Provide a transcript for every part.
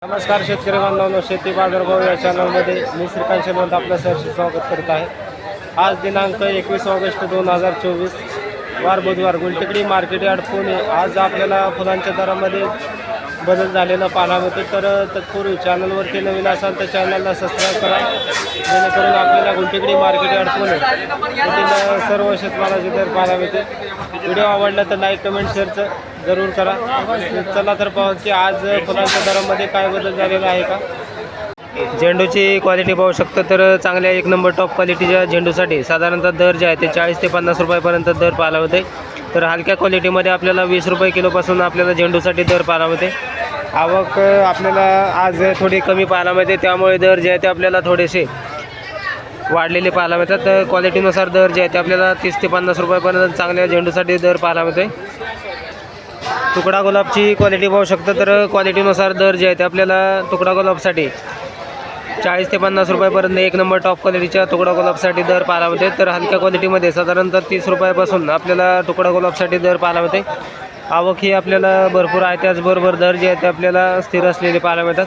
नमस्कार शेतकरी बांधवांनो, शेती बाजारभाव या चॅनलमध्ये मी श्रीकांत शेलवंत आपलं सहर्ष स्वागत करत आहे। आज दिनांक 21 ऑगस्ट 2024 वार बुधवार, गुलटेकडी मार्केट यार्ड पुणे। आज आपल्याला फुलांच्या दरामध्ये बदल झालेला पाहायला मिळतो। तर तत्पूर्वी चॅनलवरती नवीन असाल तर चॅनलला सबस्क्राईब करा, जेणेकरून आपल्याला गुलटेकडी मार्केट यार्ड पुणे येथील सर्व शेतमालाचे दर पाहायला मिळते। व्हिडिओ आवडला तर लाईक कमेंट शेअर जरूर करा। चला तर पाहू की आज फुलांच्या दरामध्ये काय बदल झालेला आहे का। झेंडूची क्वालिटी पाहू शकतो तर चांगल्या एक नंबर टॉप क्वालिटीच्या झेंडूसाठी साधारणतः दर जे आहे ते 40 ते 50 रुपयापर्यंत दर पाहायला होते। तर हलक्या क्वालिटीमध्ये आपल्याला 20 रुपये किलोपासून आपल्याला झेंडूसाठी दर पाहायला होते। आवक आपल्याला आज थोडी कमी पाहायला मिळते, त्यामुळे दर जे आहे ते आपल्याला थोडेसे वाढलेले पाहायला मिळतात। तर क्वालिटीनुसार दर जे आहे ते आपल्याला 30 ते 50 रुपयापर्यंत चांगल्या झेंडूसाठी दर पाहायला मिळते। तुकडा गुलाबची क्वालिटी पाहू शकतो तर क्वालिटीनुसार दर जे आहे ते आपल्याला तुकडा गुलाबसाठी 40 ते 50 रुपयापर्यंत एक नंबर टॉप क्वालिटीच्या तुकडा गुलाबसाठी दर पाहायला मिळते। तर हलक्या क्वालिटीमध्ये साधारणतः 30 रुपयापासून आपल्याला तुकडा गुलाबसाठी दर पाहायला मिळते। आवक ही आपल्याला भरपूर आहे, त्याचबरोबर दर जे आहे ते आपल्याला स्थिर असलेले पाहायला मिळतात।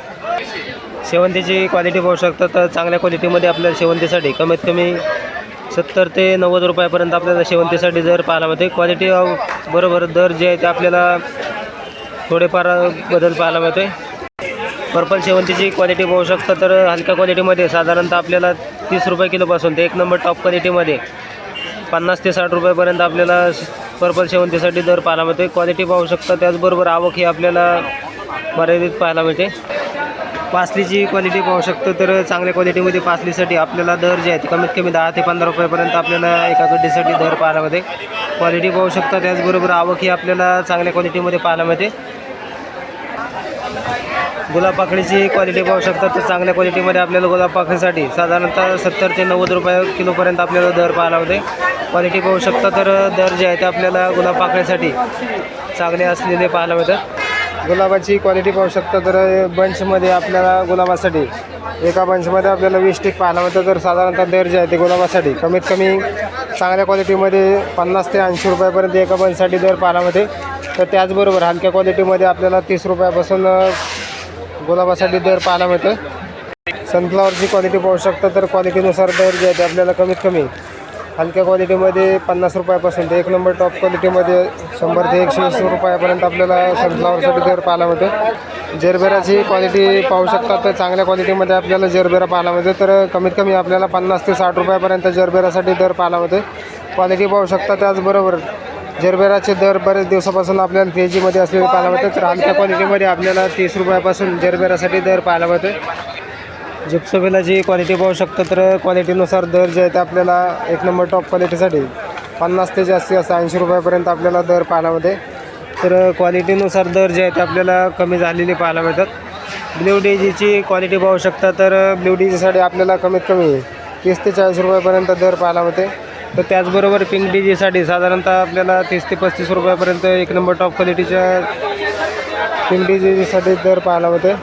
शेवंतीची क्वालिटी पाहू शकतो तर चांगल्या क्वालिटीमध्ये आपल्याला शेवंतीसाठी कमीत कमी 70 ते 90 रुपयापर्यंत आपल्याला शेवंतीसाठी दर पाहायला मिळते। क्वालिटी बरोबर दर जे आहे ते आपल्याला थोडेफार बदल पाहायला मिळते। पर्पल शेवंतीची क्वालिटी पाहू शकतो तर हलक्या क्वालिटीमध्ये साधारणतः आपल्याला 30 रुपये किलोपासून ते एक नंबर टॉप क्वालिटीमध्ये 50 ते 60 रुपयापर्यंत आपल्याला पर्पल शेवंतीसाठी दर पाहायला मिळते। क्वालिटी पाहू शकता, त्याचबरोबर आवक ही आपल्याला मर्यादित पाहायला मिळते। पासलीची क्वालिटी पाहू शकतो तर चांगल्या क्वालिटीमध्ये पासलीसाठी आपल्याला दर जे आहे ते कमीत कमी 10 ते 15 रुपयापर्यंत आपल्याला एका गड्डीसाठी दर पाहायला मिळते। क्वालिटी पाहू शकता, त्याचबरोबर आवक ही आपल्याला चांगल्या क्वालिटीमध्ये पाहायला मिळते। गुलाब पाकळीची क्वालिटी पाहू शकता तर चांगल्या क्वालिटीमध्ये आपल्याला गुलाब पाकळीसाठी साधारणतः 70 ते 90 रुपये किलोपर्यंत आपल्याला दर पाहायला मिळते। क्वालिटी पाहू शकता तर दर जे आहे ते आपल्याला गुलाब पाकळीसाठी चांगले असलेले पाहायला मिळतात। गुलाबाची क्वालिटी पाहू शकता तर बंचमध्ये आपल्याला गुलाबासाठी एका बंचमध्ये आपल्याला 20 स्टिक पाहायला मिळतं। तर साधारणतः दर जे आहे ते गुलाबासाठी कमीत कमी चांगल्या क्वालिटीमध्ये 50 ते 80 रुपयापर्यंत एका बंचसाठी दर पाहायला मिळते। तर त्याचबरोबर हलक्या क्वालिटीमध्ये आपल्याला 30 रुपयापासून गुलाबासाठी दर पाहायला मिळतं। सनफ्लॉवरची क्वालिटी पाहू शकता तर क्वालिटीनुसार दर जे आहे ते आपल्याला कमीत कमी हलक्या क्वालिटीमध्ये 50 रुपयापासून ते एक नंबर टॉप क्वालिटीमध्ये 100 ते 120 रुपयापर्यंत आपल्याला सनफ्लॉवरसाठी दर पाहायला मिळते। जरबेराची क्वालिटी पाहू शकता तर चांगल्या क्वालिटीमध्ये आपल्याला जरबेरा पाहायला मिळते। तर कमीत कमी आपल्याला 50 ते 60 रुपयापर्यंत जरबेरासाठी दर पाहायला मिळते। क्वालिटी पाहू शकता, त्याचबरोबर जरबेराचे दर बरेच दिवसापासून आपल्याला तेजीमध्ये असलेले पाहायला मिळते। तर हलक्या क्वालिटीमध्ये आपल्याला 30 रुपयापासून जरबेरासाठी दर पाहायला मिळते। जिप्सोबेलाची क्वालिटी पाहू शकतो तर क्वालिटीनुसार दर जे आहे ते आपल्याला एक नंबर टॉप क्वालिटीसाठी 50 ते जास्तीत जास्त 80 रुपयापर्यंत आपल्याला दर पाहायला मिळते। तर क्वालिटीनुसार दर जे आहे ते आपल्याला कमी झालेले पाहायला मिळतात। ब्ल्यू डेजीची क्वालिटी पाहू शकता तर ब्ल्यू डेजीसाठी आपल्याला कमीत कमी 30 ते 40 रुपयापर्यंत दर पाहायला मिळते। तर त्याचबरोबर पिंक डेजीसाठी साधारणतः आपल्याला 30 ते 35 रुपयापर्यंत एक नंबर टॉप क्वालिटीच्या पिंक डेजीसाठी दर पाहायला मिळते।